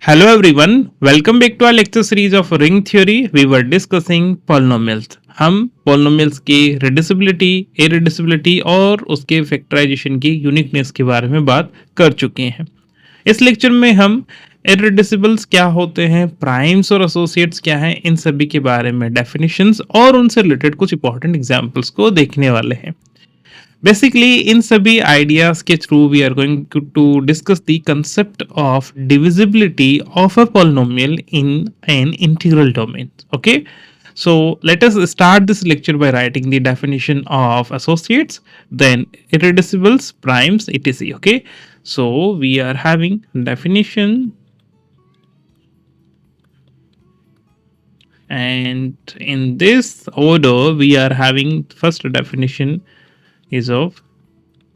Hello everyone, welcome back to our lecture series of ring theory. We were discussing polynomials. हम polynomials की reducibility, irreducibility और उसके factorization की uniqueness के बारे में बात कर चुके हैं. इस लेक्चर में हम irreducibles क्या होते हैं, प्राइम्स और एसोसिएट्स क्या हैं, इन सभी के बारे में डेफिनेशंस और उनसे रिलेटेड कुछ इंपॉर्टेंट एग्जांपल्स को देखने वाले हैं. बेसिकली इन सभी आइडियाज के through we are going to discuss the concept of divisibility of a polynomial in an integral domain. Okay, so let us start this lecture by writing the definition of associates, then irreducibles, primes, etc. Okay, so we are having definition, and in this order we are having first definition is of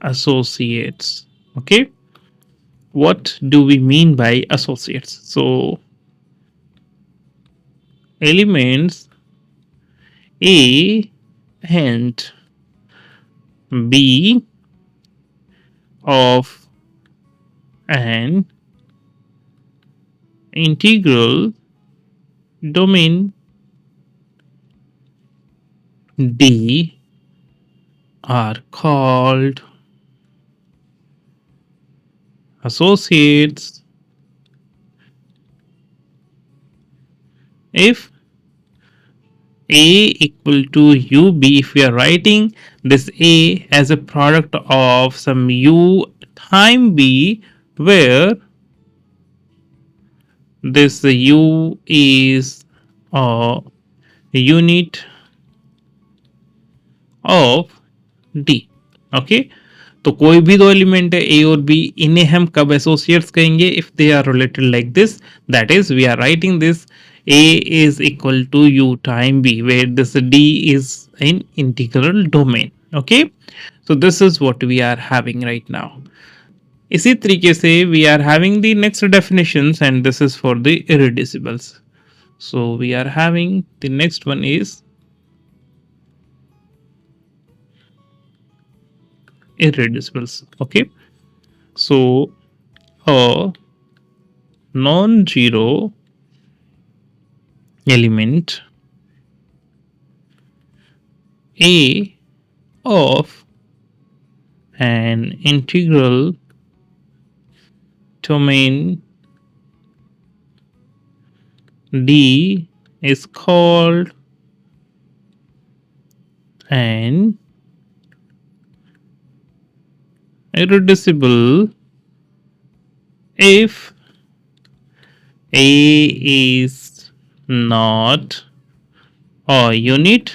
associates. Okay, what do we mean by associates? So elements A and B of an integral domain D are called associates if A equal to UB, if we are writing this A as a product of some U time B, where this U is a unit of D. Okay, तो कोई भी दो element है A और B, इन्हें हम कब associates कहेंगे? If they are related like this, that is we are writing this A is equal to U time B, where this D is in integral domain. Okay, so this is what we are having right now. इसी तरीके से we are having the next definitions, and this is for the irreducibles. So we are having the next one is irreducibles. Okay, so a non-zero element A of an integral domain D is called an irreducible if A is not a unit,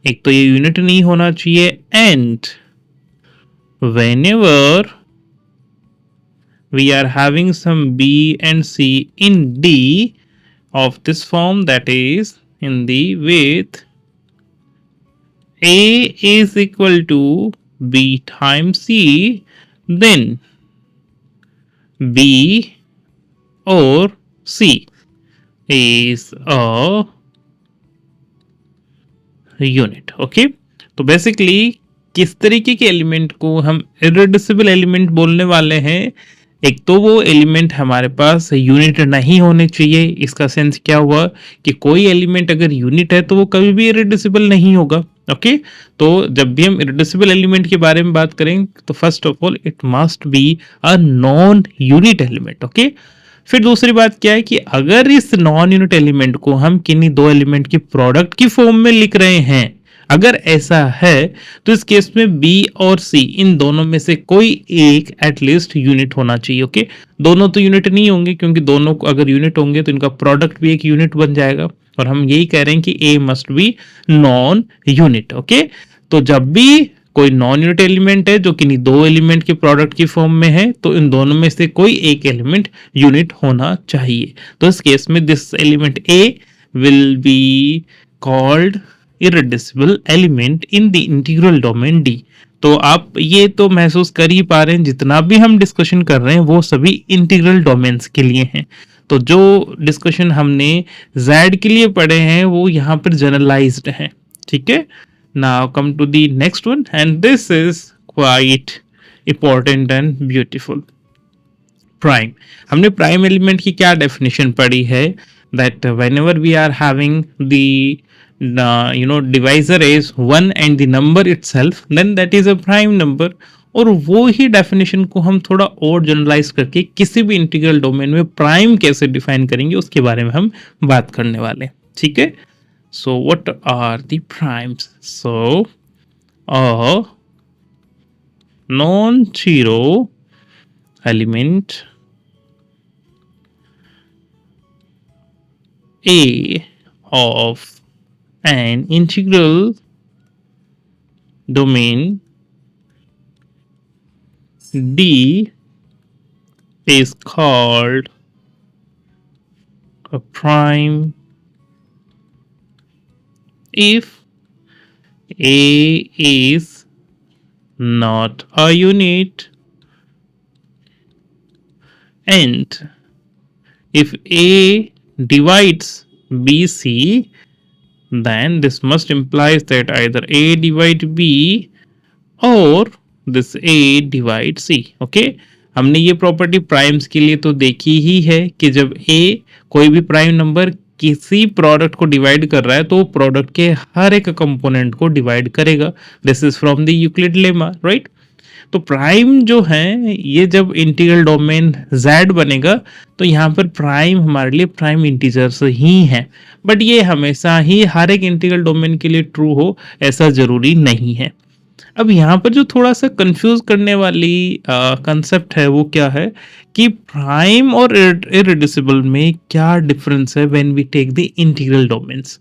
एक तो ये unit नहीं होना चाहिए, and whenever we are having some B and C in D of this form, that is in the with A is equal to B times C, then B or C is a unit. Okay, तो basically किस तरीके के element को हम irreducible element बोलने वाले हैं? एक तो वो एलिमेंट हमारे पास यूनिट नहीं होने चाहिए. इसका सेंस क्या हुआ कि कोई एलिमेंट अगर यूनिट है तो वो कभी भी इररिड्यूसिबल नहीं होगा. ओके, तो जब भी हम इररिड्यूसिबल एलिमेंट के बारे में बात करें तो first of all it must be a non unit element. Okay, फिर दूसरी बात क्या है कि अगर इस नॉन यूनिट एलिमेंट को हम किन्हीं दो एलिमेंट की प्रोडक्ट की फॉर्म में लिख रहे हैं, अगर ऐसा है तो इस केस में B और C इन दोनों में से कोई एक एटलीस्ट यूनिट होना चाहिए. ओके, दोनों तो यूनिट नहीं होंगे, क्योंकि दोनों को अगर यूनिट होंगे तो इनका प्रोडक्ट भी एक यूनिट बन जाएगा, और हम यही कह रहे हैं कि A must be non unit. Okay, तो जब भी कोई नॉन यूनिट एलिमेंट है जो किन्हीं दो एलिमेंट के प्रोडक्ट की फॉर्म में है, तो इन दोनों में से कोई एक एलिमेंट यूनिट होना चाहिए. तो इस केस में this element A will be called irreducible element in the integral domain D. तो आप ये तो महसूस कर ही पा रहे हैं, जितना भी हम डिस्कशन कर रहे हैं वो सभी इंटीग्रल डोमेन्स के लिए हैं. तो जो डिस्कशन हमने Z के लिए पढ़े हैं वो यहाँ पर जनरलाइज्ड है. ठीक है, now come to the next one, and this is quite important and beautiful. Prime. हमने प्राइम एलिमेंट की क्या डेफिनेशन पढ़ी है, that whenever we are having the divisor is 1 and the number itself, then that is a prime number. और वो ही definition को हम थोड़ा और जनरलाइज करके किसी भी इंटीग्रल डोमेन में प्राइम कैसे डिफाइन करेंगे उसके बारे में हम बात करने वाले हैं, ठीक है। So what are the primes? So a non zero element A of an integral domain D is called a prime if A is not a unit and if A divides BC, then this must implies that either A divide B और this A divide C। Okay, हमने ये property primes के लिए तो देखी ही है कि जब A कोई भी प्राइम नंबर किसी प्रोडक्ट को डिवाइड कर रहा है तो प्रोडक्ट के हर एक कंपोनेंट को डिवाइड करेगा। This is from the Euclid lemma, right. तो प्राइम जो है ये जब इंटीग्रल डोमेन Z बनेगा तो यहाँ पर प्राइम हमारे लिए प्राइम इंटीजर्स ही हैं, बट ये हमेशा ही हर एक इंटीग्रल डोमेन के लिए ट्रू हो ऐसा जरूरी नहीं है। अब यहाँ पर जो थोड़ा सा कंफ्यूज करने वाली कंसेप्ट है वो क्या है कि प्राइम और इररेड्यूसिबल में क्या डिफरेंस है when we take the integral domains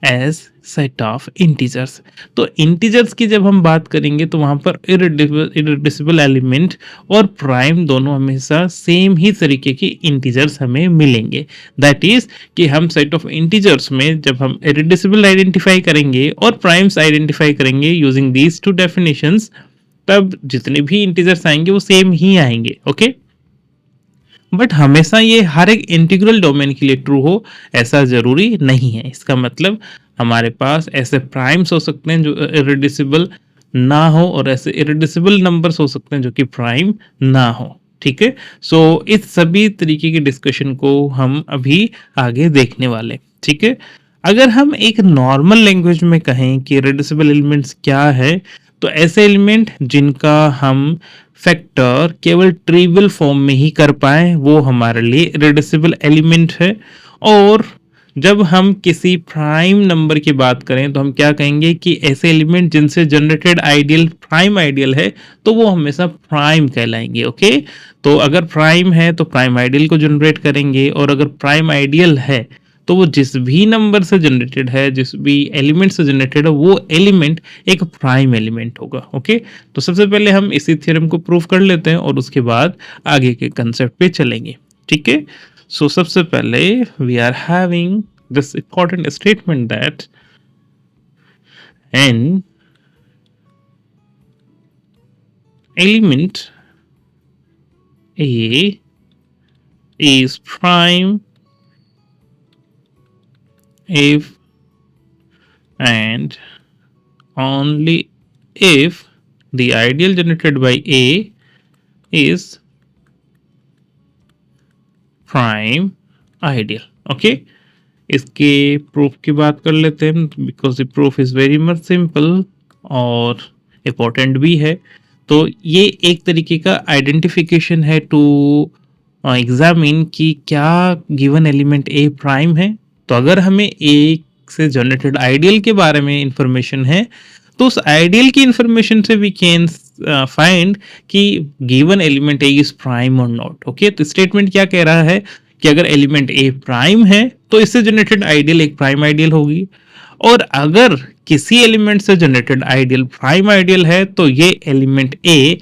as set of integers. तो इंटीजर्स की जब हम बात करेंगे तो वहाँ पर इररेड्यूसिबल एलिमेंट और प्राइम दोनों हमेशा सेम ही तरीके के इंटीजर्स हमें मिलेंगे। दैट इज कि हम सेट ऑफ इंटीजर्स में जब हम इररेड्यूसिबल आइडेंटिफाई करेंगे और प्राइम्स आइडेंटिफाई करेंगे यूजिंग दीज टू डेफिनेशंस, तब जितने भी इंटीजर्स आएंगे वो सेम ही आएंगे। ओके, बट हमेशा ये हर एक इंटीग्रल डोमेन के लिए ट्रू हो ऐसा जरूरी नहीं है। इसका मतलब हमारे पास ऐसे प्राइम्स हो सकते हैं जो इररेड्यूसिबल ना हो और ऐसे इररेड्यूसिबल नंबर्स हो सकते हैं जो कि प्राइम ना हो, ठीक है। सो इस सभी तरीके के डिस्कशन को हम अभी आगे देखने वाले, ठीक है। अगर हम एक नॉर्मल लैंग्वेज में कहें कि इररेड्यूसिबल एलिमेंट्स क्या है, तो ऐसे एलिमेंट जिनका हम फैक्टर केवल ट्रिवियल फॉर्म में ही कर पाए वो हमारे लिए इररेड्यूसिबल एलिमेंट है। और जब हम किसी प्राइम नंबर की बात करें तो हम क्या कहेंगे कि ऐसे एलिमेंट जिनसे जनरेटेड आइडियल प्राइम आइडियल है तो वो हमेशा प्राइम कहलाएंगे। ओके, तो अगर प्राइम है तो प्राइम आइडियल को जनरेट करेंगे, और अगर प्राइम आइडियल है तो वो जिस भी नंबर से जनरेटेड है, जिस भी एलिमेंट से जनरेटेड है, वो एलिमेंट एक प्राइम एलिमेंट होगा। ओके, तो सबसे पहले हम इसी थ्योरम को प्रूव कर लेते हैं और उसके बाद आगे के कंसेप्ट पे चलेंगे, ठीक है। सो सबसे पहले we are having this important statement that an element A is prime if and only if the ideal generated by A is prime ideal। Okay, इसके प्रूफ की बात कर लेते हैं because the proof is very much simple और important भी है। तो ये एक तरीके का आइडेंटिफिकेशन है टू एग्जामिन कि क्या गिवन एलिमेंट ए प्राइम है। तो अगर हमें ए से जनरेटेड आइडियल के बारे में इंफॉर्मेशन है तो उस आइडियल की इंफॉर्मेशन से वी कैन फाइंड कि given element A is prime और नॉट। ओके, तो स्टेटमेंट क्या कह रहा है कि अगर एलिमेंट ए प्राइम है तो इससे जनरेटेड आइडियल एक प्राइम आइडियल होगी, और अगर किसी एलिमेंट से जनरेटेड आइडियल प्राइम आइडियल है तो ये एलिमेंट ए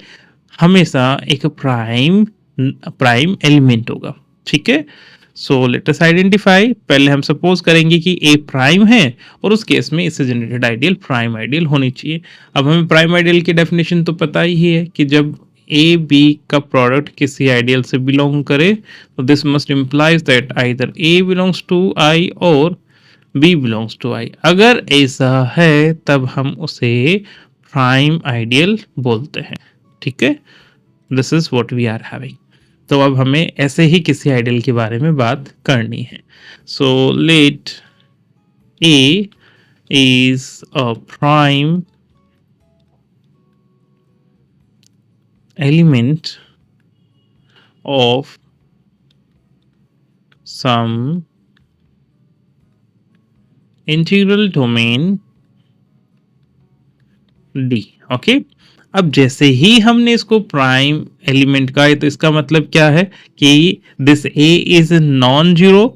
हमेशा एक प्राइम एलिमेंट होगा, ठीक है। सो लेट अस आइडेंटिफाई। पहले हम सपोज करेंगे कि ए प्राइम है और उस केस में इससे जनरेटेड आइडियल प्राइम आइडियल होनी चाहिए। अब हमें प्राइम आइडियल की डेफिनेशन तो पता ही है कि जब ए बी का प्रोडक्ट किसी आइडियल से बिलोंग करे तो this must implies that either A belongs to I और बी बिलोंग्स टू आई। अगर ऐसा है तब हम उसे प्राइम आइडियल बोलते हैं, ठीक है। This is what we are having. तो अब हमें ऐसे ही किसी आइडियल के बारे में बात करनी है. So let A is a prime element of some integral domain D. Okay, अब जैसे ही हमने इसको प्राइम एलिमेंट का है तो इसका मतलब क्या है कि this A is non-zero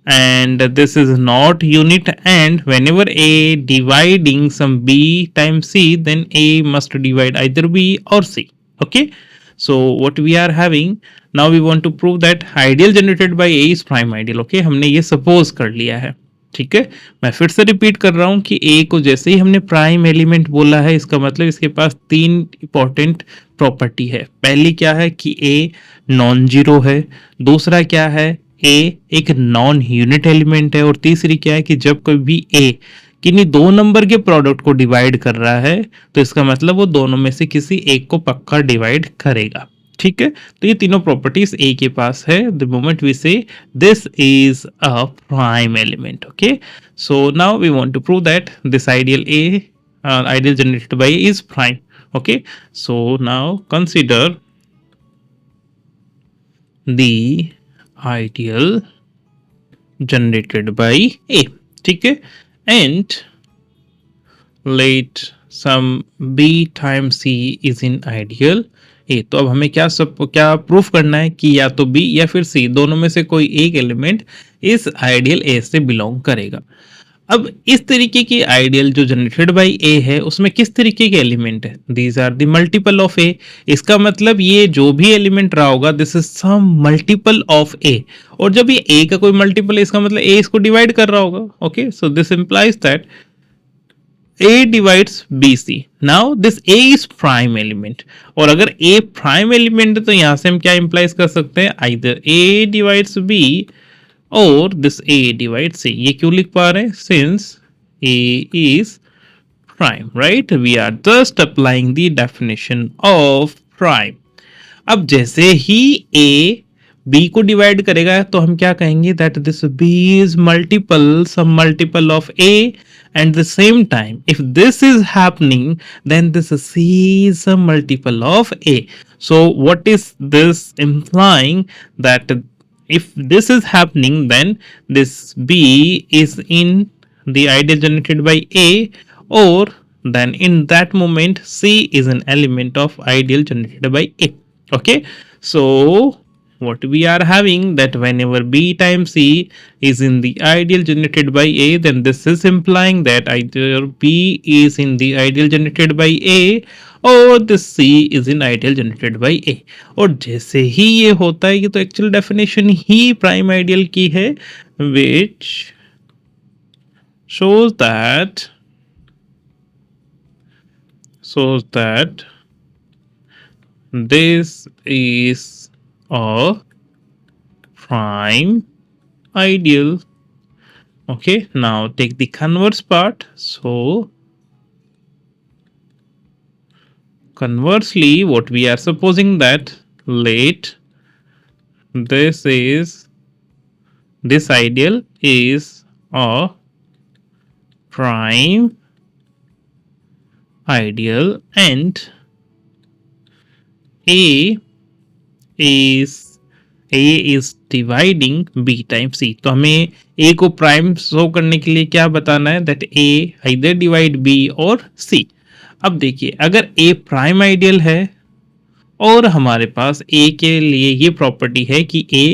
and this is not unit, and whenever A dividing some B times C, then A must divide either B or C. Okay, so what we are having now, we want to prove that ideal generated by A is prime ideal. Okay, हमने ये suppose कर लिया है. ठीक है, मैं फिर से रिपीट कर रहा हूं कि A को जैसे ही हमने प्राइम एलिमेंट बोला है, इसका मतलब इसके पास तीन इंपॉर्टेंट प्रॉपर्टी है. पहली क्या है कि A नॉन जीरो है, दूसरा क्या है A एक नॉन यूनिट एलिमेंट है, और तीसरी क्या है कि जब कोई भी A किन्हीं दो नंबर के प्रोडक्ट को डिवाइड कर रहा है तो इसका मतलब वो दोनों में से किसी एक को पक्का डिवाइड करेगा. ठीक है, तो ये तीनों प्रॉपर्टीज ए के पास है the moment we say this is a prime element. Okay, so now we want to prove that this ideal A ideal generated by is prime. Okay, so now consider the ideal generated by A. ठीक है, and let some b time c is in ideal A. तो अब हमें क्या proof करना है कि या तो बी या फिर सी दोनों में से कोई एक एलिमेंट इस आइडियल ए से बिलोंग करेगा. अब इस तरीके की आइडियल जो जनरेटेड बाय ए है उसमें किस तरीके के एलिमेंट है, these are the multiple of A. इसका मतलब ये जो भी एलिमेंट रहा होगा this is some multiple of A, और जब ये ए का कोई मल्टीपल है इसका मतलब ए इसको डिवाइड कर रहा होगा. Okay, so this implies that A divides BC. Now this A is prime element. और अगर A prime element है तो यहाँ से हम क्या implies कर सकते हैं, either A divides B or this A divides C. ये क्यों लिख पा रहे हैं, since A is prime, right? We are just applying the definition of prime. अब जैसे ही A B को डिवाइड करेगा तो हम क्या कहेंगे, that this B is multiple, some multiple of A. And the same time, if this is happening, then this C is a multiple of A. So what is this implying? That if this is happening, then this B is in the ideal generated by A, or then in that moment C is an element of ideal generated by A. Okay, so what we are having that whenever B times C is in the ideal generated by A, then this is implying that either B is in the ideal generated by A or this C is in ideal generated by A. और जैसे ही ये होता है, ये तो actual definition ही prime ideal की है, which shows that this is a prime ideal. Okay, now take the converse part. So conversely, what we are supposing that let this ideal is a prime ideal and A is dividing B times C. तो हमें A को prime show करने के लिए क्या बताना है, that A either divide B और C. अब देखिए, अगर A प्राइम आइडियल है और हमारे पास A के लिए ये प्रॉपर्टी है कि A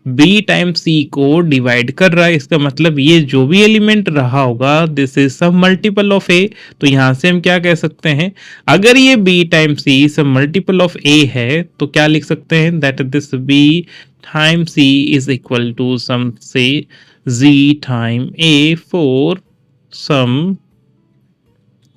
B टाइम्स C को डिवाइड कर रहा है, इसका मतलब ये जो भी एलिमेंट रहा होगा this is some multiple of A. तो यहाँ से हम क्या कह सकते हैं, अगर ये B times C some multiple of A है तो क्या लिख सकते हैं, that this B times C is equal to some से Z time A for some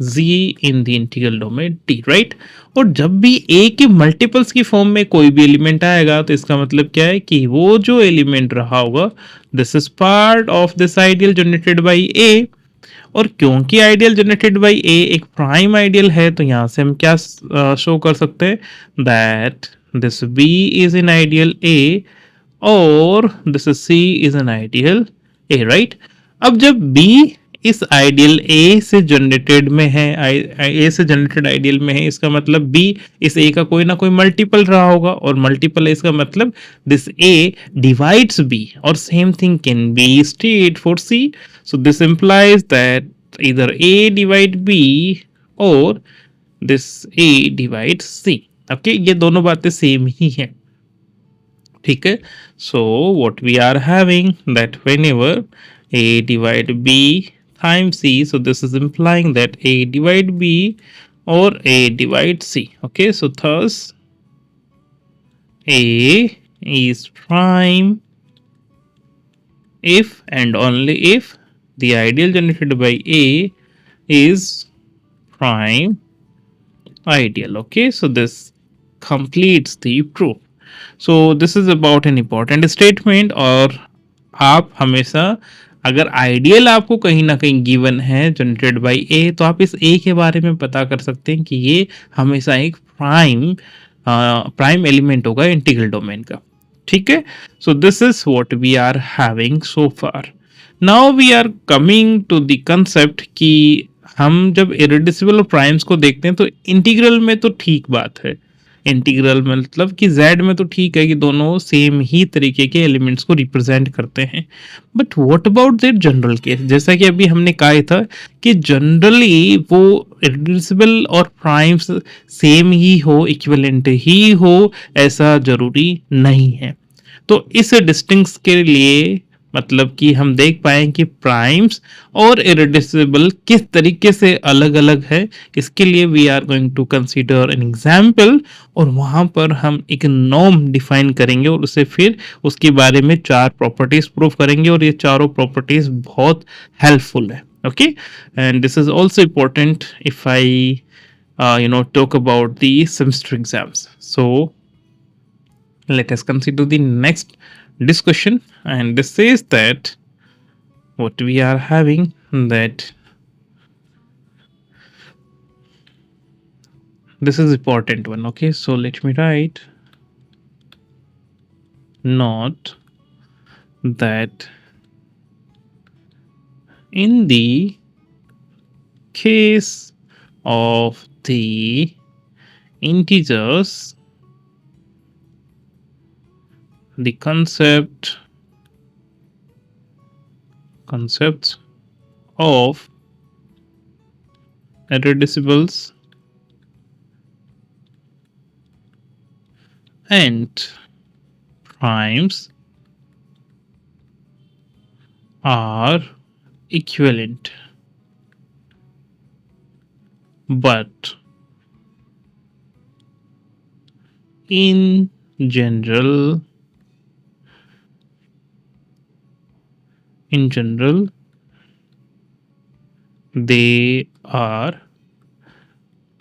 Z in the integral domain D, right. और जब भी A के मल्टीपल्स की फॉर्म में कोई भी एलिमेंट आएगा तो इसका मतलब क्या है कि वो जो एलिमेंट रहा होगा this is part of this ideal generated bye A. और क्योंकि आइडियल जनरेटेड बाय A एक प्राइम आइडियल है तो यहाँ से हम क्या शो कर सकते हैं, that this B is an ideal A और this C is an ideal A, right? अब जब B इस आइडियल A से जनरेटेड में है, A से जनरेटेड आइडियल में है, इसका मतलब B इस A का कोई ना कोई मल्टीपल रहा होगा, और मल्टीपल है इसका मतलब दिस A डिवाइड्स B, और same thing can be state for C. So this implies that either A divide B और this A divides C. Okay, ये दोनों बातें सेम ही हैं. ठीक है. So what we are having that whenever A divide B times C, so this is implying that A divide B or A divide C. Okay, so thus A is prime if and only if the ideal generated by A is prime ideal. Okay, so this completes the proof. So this is about an important statement. और आप हमेशा अगर ideal आपको कहीं ना कहीं given है generated by ए, तो आप इस ए के बारे में पता कर सकते हैं कि ये हमेशा एक प्राइम एलिमेंट होगा इंटीग्रल डोमेन का. ठीक है. So this is what we are having so far. Now we are coming to the concept कि हम जब इरेड्यूसिबल और प्राइम्स को देखते हैं तो इंटीग्रल में तो ठीक बात है. इंटीग्रल मतलब कि z में तो ठीक है कि दोनों सेम ही तरीके के एलिमेंट्स को रिप्रेजेंट करते हैं. But what about that general case, जैसा कि अभी हमने कहा था कि जनरली वो इरेड्यूसिबल और प्राइम्स सेम ही हो, इक्विवेलेंट ही हो, ऐसा जरूरी नहीं है. तो इस डिस्टिंक्स के लिए मतलब कि हम देख पाए कि प्राइम्स और इरेड्यूसिबल किस तरीके से अलग अलग है. इसके लिए we are going to consider an example, और वहां पर हम एक नॉर्म डिफाइन करेंगे और उसे फिर उसके बारे में 4 प्रॉपर्टीज प्रूव करेंगे, और ये चारों प्रॉपर्टीज बहुत हेल्पफुल है. Okay, and this is also important if I talk about the semester exams. So let us consider the next discussion, and this says that what we are having that this is important one. Okay, so let me write note that in the case of the integers, the concepts of irreducibles and primes are equivalent, but in general they are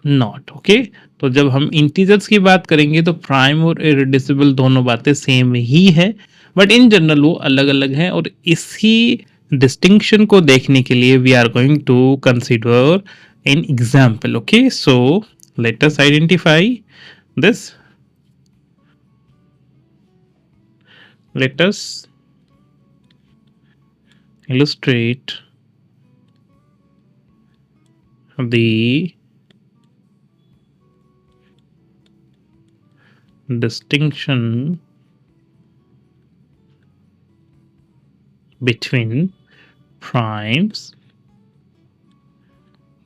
not. Okay, तो जब हम integers की बात करेंगे तो prime और irreducible दोनों बातें सेम ही है, बट इन जनरल वो अलग अलग हैं. और इसी डिस्टिंक्शन को देखने के लिए we are going to consider an example. Okay, so let us identify this. Let us illustrate the distinction between primes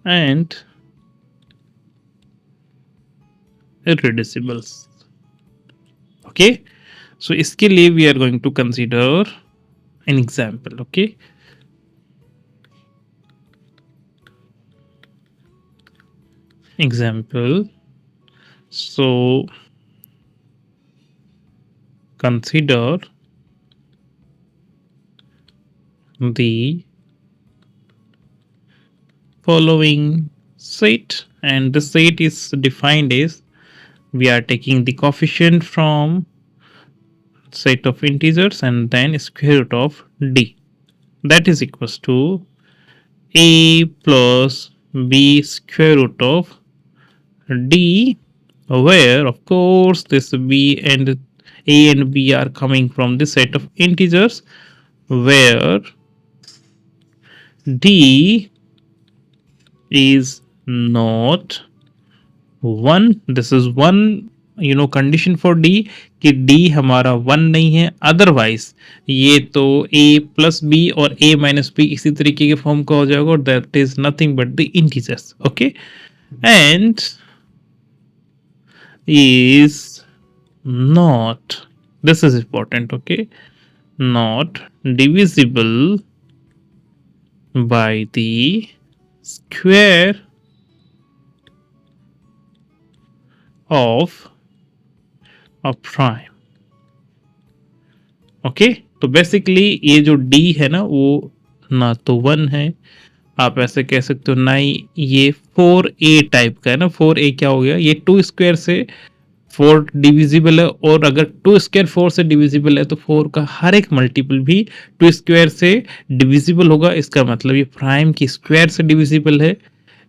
and irreducibles. Okay, so इसके लिए we are going to consider an example. Okay, example. So consider the following set, and the set is defined as we are taking the coefficient from set of integers and then square root of d, that is equals to a plus b square root of d where of course this b and a and b are coming from the set of integers, where d is not 1. This is one condition for D कि D हमारा 1 नहीं है, otherwise ये तो a plus B और a minus B इसी तरीके के फॉर्म का हो जाएगा, और that is nothing but the integers. Okay, and is not, this is important, okay, not divisible by the square of a prime. Okay, तो बेसिकली ये जो d है ना वो ना तो 1 है, आप ऐसे कह सकते हो, ना ही ये 4a टाइप का है ना. 4a क्या हो गया, ये 2 स्क्वायर से 4 डिविजिबल है, और अगर 2 स्क्वायर 4 से डिविजिबल है तो 4 का हर एक मल्टीपल भी 2 स्क्वायर से डिविजिबल होगा. इसका मतलब ये प्राइम की स्क्वायर से डिविजिबल है.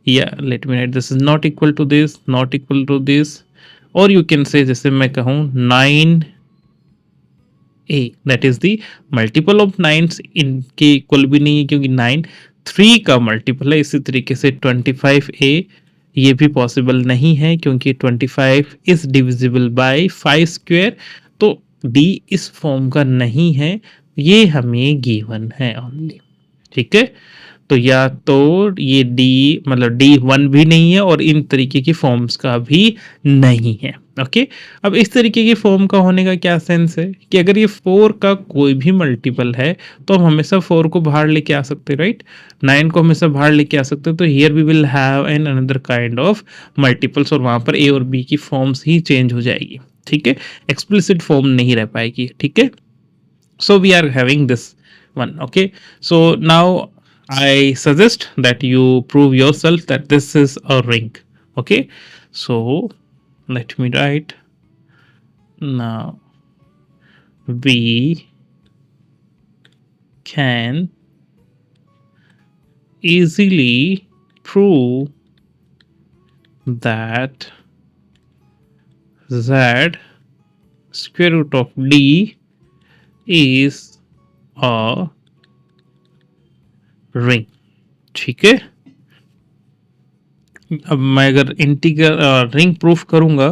या let me write, this is not equal to this, not equal to this, और यू कैन से जैसे मैं कहूँ 9a, that is the multiple of 9 इनके इक्वल भी नहीं है, क्योंकि 9 3 का मल्टीपल है. इसी तरीके से 25a ये भी पॉसिबल नहीं है, क्योंकि 25 इज डिविजिबल बाय 5 स्क्वायर. तो d इस फॉर्म का नहीं है, ये हमें गिवन है ओनली. ठीक है, तो या तो ये d मतलब d1 भी नहीं है, और इन तरीके की फॉर्म्स का भी नहीं है. ओके, अब इस तरीके की फॉर्म का होने का क्या सेंस है कि अगर ये 4 का कोई भी मल्टीपल है तो हम हमेशा 4 को बाहर लेके आ सकते हैं, राइट. 9 को हमेशा बाहर लेके आ सकते हैं. तो here we will have an another kind of multiples, और वहां पर a और b की फॉर्म्स ही चेंज हो जाएगी. ठीक है, एक्सप्लिसिट फॉर्म नहीं रह पाएगी. ठीक है, so we are having this one. Okay, so now I suggest that you prove yourself that this is a ring. Okay, so let me write. Now we can easily prove that z square root of d is a ring. ठीक है, अब मैं अगर integral ring proof करूंगा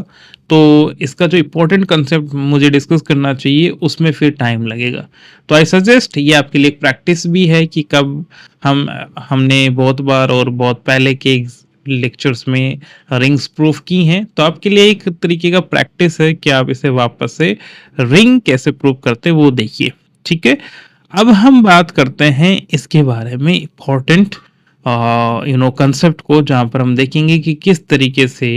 तो इसका जो important concept मुझे डिस्कस करना चाहिए उसमें फिर टाइम लगेगा. तो आई सजेस्ट ये आपके लिए प्रैक्टिस भी है कि कब हमने बहुत बार और बहुत पहले के लेक्चर्स में रिंग्स प्रूफ की हैं, तो आपके लिए एक तरीके का प्रैक्टिस है कि आप इसे वापस से रिंग कैसे प्रूफ करते हैं वो देखिए. ठीक है, अब हम बात करते हैं इसके बारे में इम्पोर्टेंट कंसेप्ट को, जहां पर हम देखेंगे कि किस तरीके से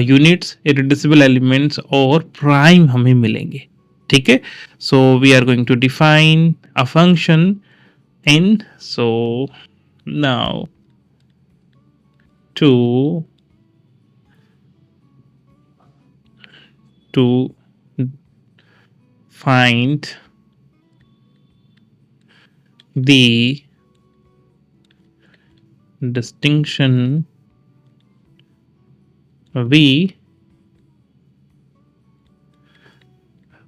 यूनिट्स, इरेड्यूसिबल एलिमेंट्स और प्राइम हमें मिलेंगे. ठीक है, so we are going to define a function n. सो नाउ to find the distinction, we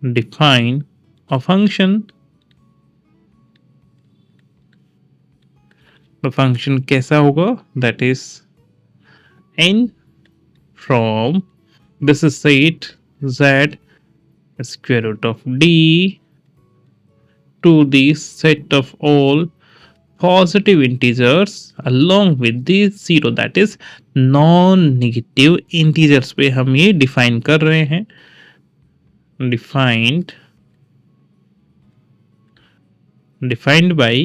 define a function. The function कैसा होगा, that is n from, this is set z square root of d to the set of all positive integers along with the zero, that is non-negative integers पे हम ये define कर रहे हैं. defined by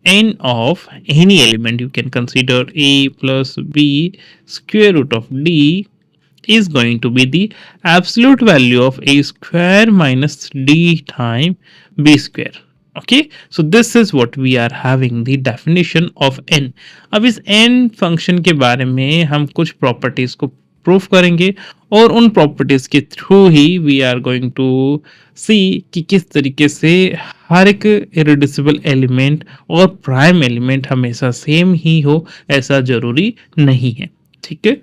n of any element. You can consider a plus b square root of d is going to be the absolute value of a square minus d time b square. Okay, so this is what we are having the definition of n. अब इस n function के बारे में हम कुछ properties को proof करेंगे, और उन प्रॉपर्टीज के थ्रू ही we are going to see कि किस तरीके से हर एक इरेड्यूसिबल एलिमेंट और प्राइम एलिमेंट हमेशा सेम ही हो, ऐसा जरूरी नहीं है. ठीक है.